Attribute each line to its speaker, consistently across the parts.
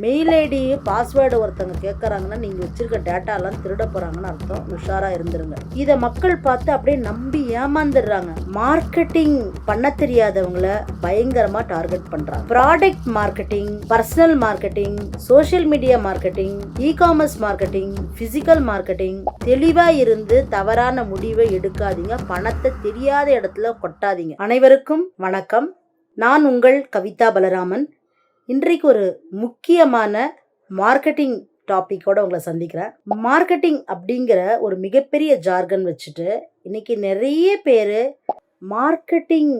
Speaker 1: Mail ID password ஒருத்தவங்க கேட்குறாங்கன்னா நீங்கள் வச்சிருக்க டேட்டாலாம் திருட போகிறாங்கன்னு அர்த்தம். உஷாராக இருந்துருங்க. இதை மக்கள் பார்த்து அப்படியே நம்பி ஏமாந்துடுறாங்க. மார்க்கெட்டிங் பண்ண தெரியாதவங்கள பயங்கரமாக டார்கெட் பண்ணுறாங்க. Product marketing, personal marketing, social media marketing, e-commerce marketing, physical marketing. தெளிவாக இருந்து தவறான முடிவை எடுக்காதீங்க. பணத்தை தெரியாத இடத்துல கொட்டாதீங்க. அனைவருக்கும் வணக்கம். நான் உங்கள் கவிதா பலராமன். இன்றைக்கு ஒரு முக்கியமான மார்க்கெட்டிங் டாப்பிக்கோட உங்களை சந்திக்கிறேன். மார்க்கெட்டிங் அப்படிங்கிற ஒரு மிகப்பெரிய ஜார்கன் வச்சுட்டு இன்னைக்கு நிறைய பேர் மார்க்கெட்டிங்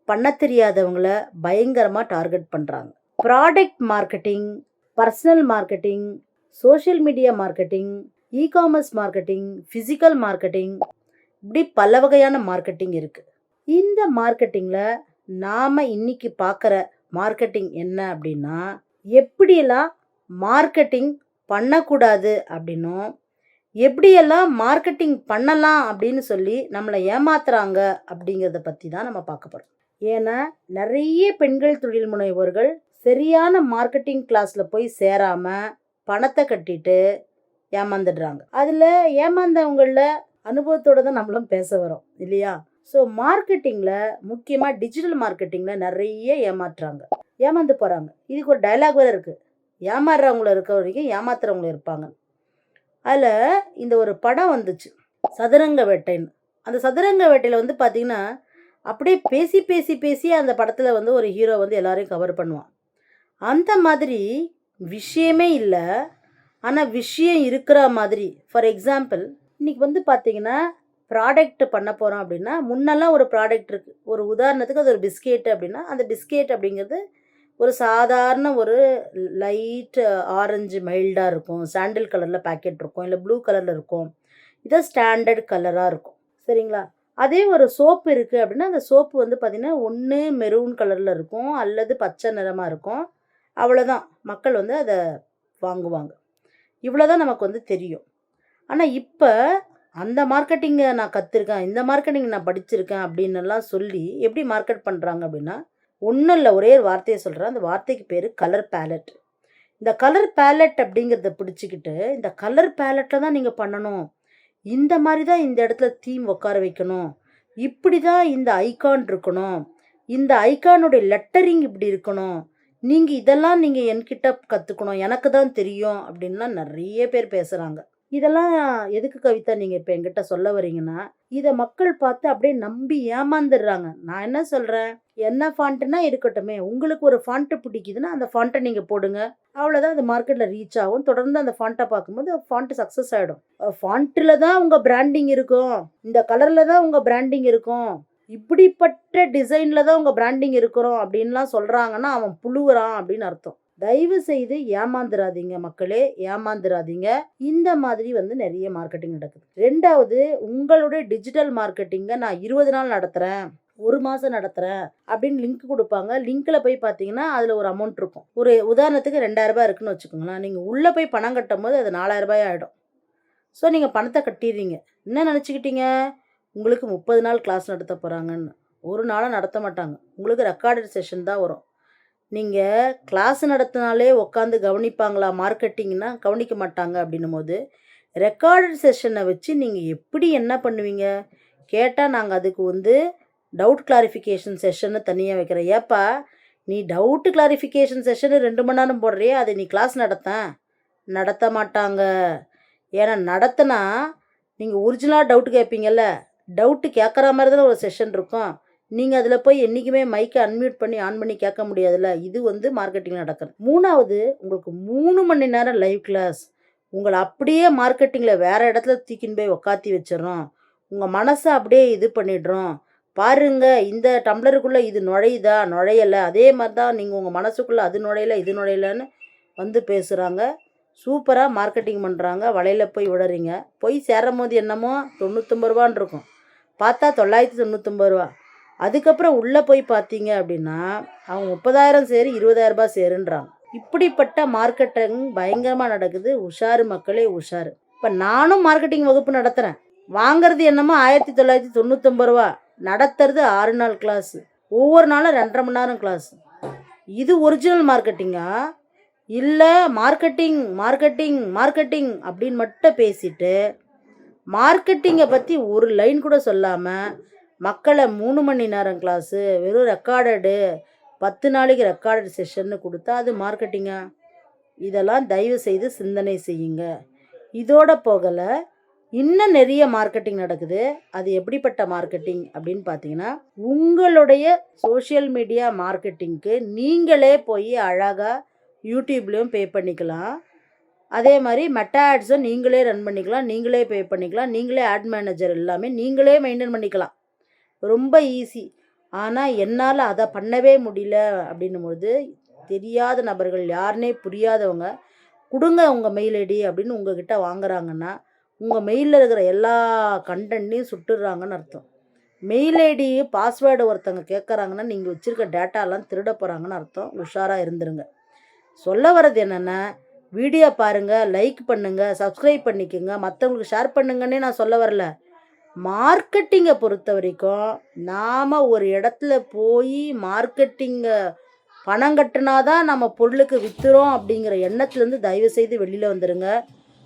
Speaker 1: பண்ண தெரியாதவங்கள பயங்கரமாக டார்கெட் பண்ணுறாங்க. Product marketing, personal marketing, social media marketing, e-commerce marketing, physical marketing, இப்படி பல வகையான மார்க்கெட்டிங் இருக்குது. இந்த மார்க்கெட்டிங்கில் நாம் இன்னைக்கு பார்க்குற மார்க்கெட்டிங் என்ன அப்படின்னா, எப்படியெல்லாம் மார்க்கெட்டிங் பண்ணக்கூடாது அப்படின்னும், எப்படியெல்லாம் மார்க்கெட்டிங் பண்ணலாம் அப்படின்னு சொல்லி நம்மளை ஏமாத்துறாங்க அப்படிங்கிறத பற்றி தான் நம்ம பார்க்க போகிறோம். ஏன்னா நிறைய பெண்கள் தொழில் முனைவோர்கள் சரியான மார்க்கெட்டிங் கிளாஸில் போய் சேராமல் பணத்தை கட்டிட்டு ஏமாந்துடுறாங்க. அதில் ஏமாந்தவங்களில் அனுபவத்தோடு தான் நம்மளும் பேச வரோம் இல்லையா? ஸோ மார்க்கெட்டிங்கில், முக்கியமாக டிஜிட்டல் மார்க்கெட்டிங்கில் நிறைய ஏமாந்து போகிறாங்க. இதுக்கு ஒரு டைலாக் வேறு இருக்குது. ஏமாறுறவங்கள இருக்க வரைக்கும் ஏமாத்துறவங்களும் இருப்பாங்க. அதில் இந்த ஒரு படம் வந்துச்சு, சதுரங்க வேட்டைன்னு. அந்த சதுரங்க வேட்டையில் வந்து பார்த்திங்கன்னா அப்படியே பேசி பேசி பேசி அந்த படத்தில் வந்து ஒரு ஹீரோ வந்து எல்லாரையும் கவர் பண்ணுவான். அந்த மாதிரி விஷயமே இல்லை, ஆனால் விஷயம் இருக்கிற மாதிரி. ஃபார் எக்ஸாம்பிள், இன்றைக்கி வந்து பார்த்திங்கன்னா ப்ராடக்ட் பண்ண போகிறோம் அப்படின்னா, முன்னெல்லாம் ஒரு ப்ராடக்ட் இருக்குது. ஒரு உதாரணத்துக்கு அது ஒரு பிஸ்கெட் அப்படின்னா, அந்த பிஸ்கெட் அப்படிங்கிறது ஒரு சாதாரண ஒரு லைட் ஆரஞ்சு மைல்டாக இருக்கும், சாண்டில் கலரில் பேக்கெட் இருக்கும், இல்லை ப்ளூ கலரில் இருக்கும். இது ஸ்டாண்டர்ட் கலராக இருக்கும், சரிங்களா? அதே ஒரு சோப்பு இருக்குது அப்படின்னா, அந்த சோப்பு வந்து பார்த்திங்கன்னா ஒன்று மெரூன் கலரில் இருக்கும் அல்லது பச்சை நிறமாக இருக்கும். அவ்வளோதான், மக்கள் வந்து அதை வாங்குவாங்க. இவ்வளோதான் நமக்கு வந்து தெரியும். ஆனால் இப்போ அந்த மார்க்கெட்டிங்கை நான் கற்றுருக்கேன், இந்த மார்க்கெட்டிங் நான் படிச்சிருக்கேன் அப்படின்னுலாம் சொல்லி எப்படி மார்க்கெட் பண்ணுறாங்க அப்படின்னா, ஒன்றும் இல்லை, ஒரே ஒரு வார்த்தையை சொல்கிறேன். அந்த வார்த்தைக்கு பேர் கலர் பேலட். இந்த கலர் பேலட் அப்படிங்கிறத பிடிச்சிக்கிட்டு, இந்த கலர் பேலட்டில் தான் நீங்கள் பண்ணணும், இந்த மாதிரி தான் இந்த இடத்துல தீம் உட்கார வைக்கணும், இப்படி தான் இந்த ஐகான் இருக்கணும், இந்த ஐகானுடைய லெட்டரிங் இப்படி இருக்கணும், நீங்கள் இதெல்லாம் நீங்கள் என்கிட்ட கற்றுக்கணும், எனக்கு தான் தெரியும் அப்படின்லாம் நிறைய பேர் பேசுகிறாங்க. இதெல்லாம் எதுக்கு கவிதா நீங்கள் இப்போ என்கிட்ட சொல்ல வரீங்கன்னா, இதை மக்கள் பார்த்து அப்படியே நம்பி ஏமாந்துடுறாங்க. நான் என்ன சொல்கிறேன், என்ன ஃபாண்ட்டுனா இருக்கட்டுமே, உங்களுக்கு ஒரு ஃபாண்ட்டு பிடிக்குதுன்னா அந்த ஃபாண்ட்டை நீங்கள் போடுங்க, அவ்வளோதான். அது மார்க்கெட்டில் ரீச் ஆகும். தொடர்ந்து அந்த ஃபாண்ட்டை பார்க்கும்போது ஃபாண்ட்டு சக்ஸஸ் ஆகிடும். ஃபாண்ட்டில் தான் உங்கள் பிராண்டிங் இருக்கும், இந்த கலரில் தான் உங்கள் பிராண்டிங் இருக்கும், இப்படிப்பட்ட டிசைனில் தான் உங்கள் பிராண்டிங் இருக்கிறோம் அப்படின்லாம் சொல்கிறாங்கன்னா அவன் புழுவுறான் அப்படின்னு அர்த்தம். தயவு செய்து ஏமாந்துடாதீங்க மக்களே, ஏமாந்துடாதீங்க. இந்த மாதிரி வந்து நிறைய மார்க்கெட்டிங் நடக்குது. ரெண்டாவது, உங்களுடைய டிஜிட்டல் மார்க்கெட்டிங்கை நான் 20 நாள் நடத்துகிறேன், 1 மாதம் நடத்துகிறேன் அப்படின்னு லிங்க் கொடுப்பாங்க. லிங்க்கில் போய் பார்த்தீங்கன்னா அதில் ஒரு அமௌண்ட் இருக்கும். ஒரு உதாரணத்துக்கு 2000 ரூபாய் இருக்குன்னு வச்சுக்கோங்களேன். நீங்கள் உள்ளே போய் பணம் கட்டும் போது அது 4000 ரூபாய் ஆகிடும். ஸோ நீங்கள் பணத்தை கட்டிடுறீங்க. என்ன நினச்சிக்கிட்டீங்க, உங்களுக்கு 30 நாள் கிளாஸ் நடத்த போகிறாங்கன்னு. ஒரு நாளும் நடத்த மாட்டாங்க. உங்களுக்கு ரெக்கார்டட் செஷன் தான் வரும். நீங்கள் கிளாஸ் நடத்தினாலே உட்காந்து கவனிப்பாங்களா மார்க்கெட்டிங்னா? கவனிக்க மாட்டாங்க. அப்படின்னும் போது ரெக்கார்டட் செஷனை வச்சு நீங்கள் எப்படி என்ன பண்ணுவீங்க கேட்டால், நாங்கள் அதுக்கு வந்து டவுட் கிளாரிஃபிகேஷன் செஷன்னு தனியாக வைக்கிறேன். ஏப்பா நீ டவுட்டு கிளாரிஃபிகேஷன் செஷனு 2 மணி நேரம் போடுறியே, அதை நீ கிளாஸ் நடத்த மாட்டாங்க. ஏன்னா நடத்தினா நீங்கள் ஒரிஜினலாக டவுட்டு கேட்பீங்கல்ல, டவுட்டு கேட்குற மாதிரி தானே ஒரு செஷன் இருக்கும். நீங்கள் அதில் போய் என்றைக்குமே மைக்கை அன்மியூட் பண்ணி ஆன் பண்ணி கேட்க முடியாதுல்ல. இது வந்து மார்க்கெட்டிங் நடக்கிறது. 3வது, உங்களுக்கு 3 மணி நேரம் லைவ் கிளாஸ். உங்களை அப்படியே மார்க்கெட்டிங்கில் வேறு இடத்துல தூக்கின்னு போய் உக்காத்தி வச்சிடறோம். உங்கள் மனசை அப்படியே இது பண்ணிடுறோம். பாருங்கள், இந்த டம்ளருக்குள்ளே இது நுழையுதா நுழையலை, அதே மாதிரி தான் நீங்கள் உங்கள் மனசுக்குள்ளே அது நுழையலை இது நுழையலைன்னு வந்து பேசுகிறாங்க. சூப்பராக மார்க்கெட்டிங் பண்ணுறாங்க. வலையில் போய் விடுறீங்க. போய் சேரும் போது என்னமோ 99 ரூபான்னு இருக்கும், பார்த்தா 999 ரூபா. அதுக்கப்புறம் உள்ளே போய் பார்த்தீங்க அப்படின்னா அவங்க 30,000 சேரு 20,000 ரூபாய் சேருன்றாங்க. இப்படிப்பட்ட மார்க்கெட்டிங் பயங்கரமாக நடக்குது. உஷாரு மக்களே, உஷாரு. இப்போ நானும் மார்க்கெட்டிங் வகுப்பு நடத்துகிறேன். வாங்கிறது என்னமோ 1999 ரூபா, நடத்துறது 6 நாள் கிளாஸு, ஒவ்வொரு நாளும் 2.5 மணி நேரம் கிளாஸு. இது ஒரிஜினல் மார்க்கெட்டிங்கா? இல்லை மார்க்கெட்டிங் மார்க்கெட்டிங் மார்க்கெட்டிங் அப்படின்னு மட்டும் பேசிட்டு மார்க்கெட்டிங்கை பற்றி ஒரு லைன் கூட சொல்லாமல் மக்களை 3 மணி நேரம் கிளாஸு வெறும் ரெக்கார்டடு 10 நாளைக்கு ரெக்கார்டட் செஷன்னு கொடுத்தா அது மார்க்கெட்டிங்கா? இதெல்லாம் தயவு செய்து சிந்தனை செய்யுங்க. இதோட போகலை, இன்னும் நிறைய மார்க்கெட்டிங் நடக்குது. அது எப்படிப்பட்ட மார்க்கெட்டிங் அப்படின்னு பார்த்தீங்கன்னா, உங்களுடைய சோஷியல் மீடியா மார்க்கெட்டிங்க்கு நீங்களே போய் அழகாக யூடியூப்லேயும் பே பண்ணிக்கலாம். அதே மாதிரி மெட்டா ஆட்ஸும் நீங்களே ரன் பண்ணிக்கலாம், நீங்களே பே பண்ணிக்கலாம், நீங்களே ஆட் மேனேஜர் எல்லாமே நீங்களே மெயின்டைன் பண்ணிக்கலாம். ரொம்ப ஈஸி. ஆனால் என்னால் அதை பண்ணவே முடியல அப்படின்னும்போது, தெரியாத நபர்கள் யாருன்னே புரியாதவங்க கொடுங்க உங்கள் மெயில் ஐடி அப்படின்னு உங்ககிட்ட வாங்குறாங்கன்னா, உங்கள் மெயிலில் இருக்கிற எல்லா கண்டென்ட்டையும் சுட்டுடுறாங்கன்னு அர்த்தம். மெயில் ஐடி பாஸ்வேர்டு ஒருத்தங்க கேட்குறாங்கன்னா, நீங்கள் வச்சுருக்க டேட்டாலாம் திருட போகிறாங்கன்னு அர்த்தம். உஷாராக இருந்துருங்க. சொல்ல வர்றது என்னென்னா, வீடியோ பாருங்கள், லைக் பண்ணுங்கள், சப்ஸ்கிரைப் பண்ணிக்கோங்க, மற்றவங்களுக்கு ஷேர் பண்ணுங்கன்னே நான் சொல்ல வரல. மார்க்கெட்டிங்கை பொறுத்த வரைக்கும் நாம் ஒரு இடத்துல போய் மார்க்கெட்டிங்கை பணம் கட்டினா தான் நம்ம பொருளுக்கு விற்றுறோம் அப்படிங்கிற எண்ணத்துலேருந்து தயவுசெய்து வெளியில் வந்துடுங்க.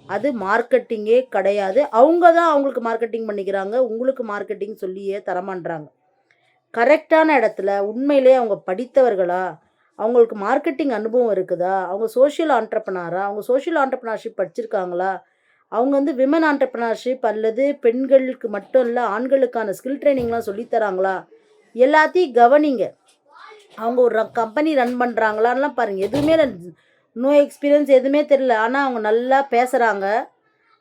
Speaker 1: அது மார்க்கெட்டிங்கே கிடையாது. அவங்க தான் அவங்களுக்கு மார்க்கெட்டிங் பண்ணிக்கிறாங்க, உங்களுக்கு மார்க்கெட்டிங் சொல்லியே தரமான்றாங்க. கரெக்டான இடத்துல உண்மையிலே அவங்க படித்தவர்களா, அவங்களுக்கு மார்க்கெட்டிங் அனுபவம் இருக்குதா, அவங்க சோஷியல் ஆண்டர்ப்ரனரா, அவங்க சோஷியல் ஆண்டர்ப்ரனர்ஷிப் படிச்சிருக்காங்களா, அவங்க வந்து விமன் ஆண்டர்ப்ரனர்ஷிப் அல்லது பெண்களுக்கு மட்டும் இல்லை ஆண்களுக்கான ஸ்கில் ட்ரைனிங்லாம் சொல்லித்தராங்களா, எல்லாத்தையும் கவனிங்க. அவங்க ஒரு கம்பெனி ரன் பண்ணுறாங்களான்லாம் பாருங்கள். எதுவுமே நோ எக்ஸ்பீரியன்ஸ் எதுவுமே தெரியல, ஆனால் அவங்க நல்லா பேசுகிறாங்க,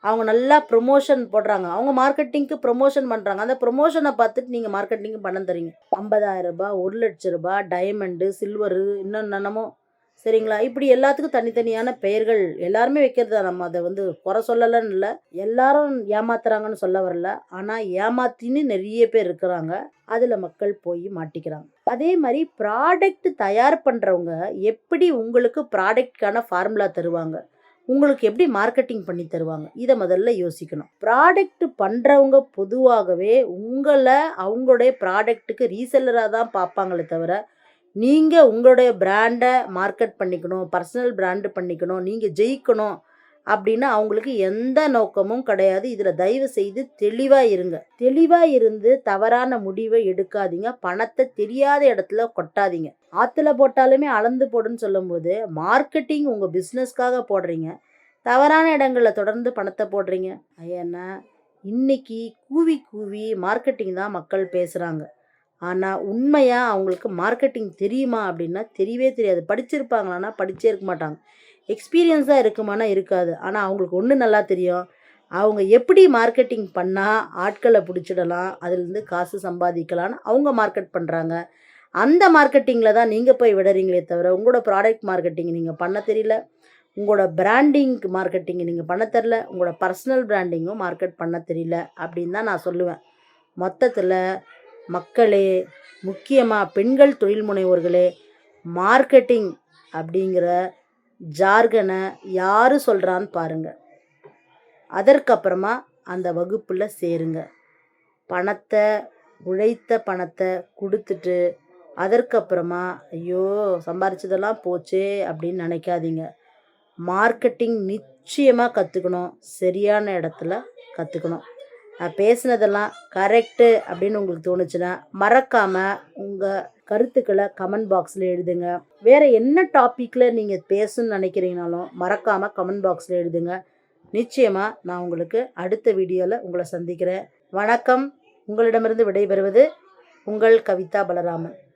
Speaker 1: அவங்க நல்லா ப்ரொமோஷன் போடுறாங்க, அவங்க மார்க்கெட்டிங்க்கு ப்ரொமோஷன் பண்ணுறாங்க. அந்த ப்ரொமோஷனை பார்த்துட்டு நீங்கள் மார்க்கெட்டிங்க்கு பணம் தரீங்க. 50,000 ரூபாய், 1,00,000 ரூபாய், டைமண்டு, சில்வரு, இன்னும் என்னமோ, சரிங்களா? இப்படி எல்லாத்துக்கும் தனித்தனியான பெயர்கள் எல்லாருமே வைக்கிறது தான். நம்ம அதை வந்து குறை சொல்லலைன்னு இல்லை, எல்லாரும் ஏமாத்துறாங்கன்னு சொல்ல வரல. ஆனால் ஏமாத்தின்னு நிறைய பேர் இருக்கிறாங்க, அதில் மக்கள் போய் மாட்டிக்கிறாங்க. அதே மாதிரி ப்ராடக்ட் தயார் பண்ணுறவங்க எப்படி உங்களுக்கு ப்ராடக்ட்கான ஃபார்முலா தருவாங்க, உங்களுக்கு எப்படி மார்க்கெட்டிங் பண்ணி தருவாங்க, இதை முதல்ல யோசிக்கணும். ப்ராடக்ட் பண்ணுறவங்க பொதுவாகவே உங்களை அவங்களுடைய ப்ராடக்ட்டுக்கு ரீசெல்லராக தான் பார்ப்பாங்களே தவிர, நீங்கள் உங்களுடைய பிராண்டை மார்க்கெட் பண்ணிக்கணும், பர்சனல் பிராண்டு பண்ணிக்கணும், நீங்கள் ஜெயிக்கணும் அப்படின்னு அவங்களுக்கு எந்த நோக்கமும் கிடையாது. இதில் தயவு செய்து தெளிவாக இருங்க. தெளிவாக இருந்து தவறான முடிவை எடுக்காதீங்க. பணத்தை தெரியாத இடத்துல கொட்டாதீங்க. ஆற்றுல போட்டாலுமே அளந்து போடுன்னு சொல்லும்போது, மார்க்கெட்டிங் உங்கள் பிஸ்னஸ்க்காக போடுறீங்க, தவறான இடங்களில் தொடர்ந்து பணத்தை போடுறீங்க. ஏன்னா இன்னைக்கு கூவி கூவி மார்க்கெட்டிங் தான் மக்கள் பேசுகிறாங்க. ஆனால் உண்மையாக அவங்களுக்கு மார்க்கெட்டிங் தெரியுமா அப்படின்னா தெரியவே தெரியாது. படிச்சிருப்பாங்களான்னா படிச்சே இருக்க மாட்டாங்க. எக்ஸ்பீரியன்ஸாக இருக்குமானா இருக்காது. ஆனால் அவங்களுக்கு ஒன்று நல்லா தெரியும், அவங்க எப்படி மார்க்கெட்டிங் பண்ணால் ஆட்களை பிடிச்சிடலாம், அதுலேருந்து காசு சம்பாதிக்கலான்னு அவங்க மார்க்கெட் பண்ணுறாங்க. அந்த மார்க்கெட்டிங்கில் தான் நீங்கள் போய் விடுறீங்களே தவிர, உங்களோட ப்ராடக்ட் மார்க்கெட்டிங் நீங்கள் பண்ண தெரியல, உங்களோட பிராண்டிங் மார்க்கெட்டிங் நீங்கள் பண்ண தெரியல, உங்களோட பர்சனல் பிராண்டிங்கும் மார்க்கெட் பண்ண தெரியல அப்படின்னு தான் நான் சொல்லுவேன். மொத்தத்தில் மக்களே, முக்கியமாக பெண்கள் தொழில் முனைவோர்களே, மார்க்கெட்டிங் அப்படிங்கிற ஜார்கனை யார் சொல்கிறான்னு பாருங்கள். அதற்கப்புறமா அந்த வகுப்பில் சேருங்க. பணத்தை, உழைத்த பணத்தை கொடுத்துட்டு அதற்கப்புறமா ஐயோ சம்பாரிச்சதெல்லாம் போச்சே அப்படின்னு நினைக்காதீங்க. மார்க்கெட்டிங் நிச்சயமாக கற்றுக்கணும், சரியான இடத்துல கற்றுக்கணும். நான் பேசுனதெல்லாம் கரெக்டு அப்படின்னு உங்களுக்கு தோணுச்சுன்னா மறக்காமல் உங்கள் கருத்துக்களை கமெண்ட் பாக்ஸில் எழுதுங்க. வேறு என்ன டாப்பிக்கில் நீங்கள் பேசணும்னு நினைக்கிறீங்கனாலும் மறக்காமல் கமெண்ட் பாக்ஸில் எழுதுங்க. நிச்சயமாக நான் உங்களுக்கு அடுத்த வீடியோவில் உங்களை சந்திக்கிறேன். வணக்கம். உங்களிடமிருந்து விடைபெறுவது உங்கள் கவிதா பலராமன்.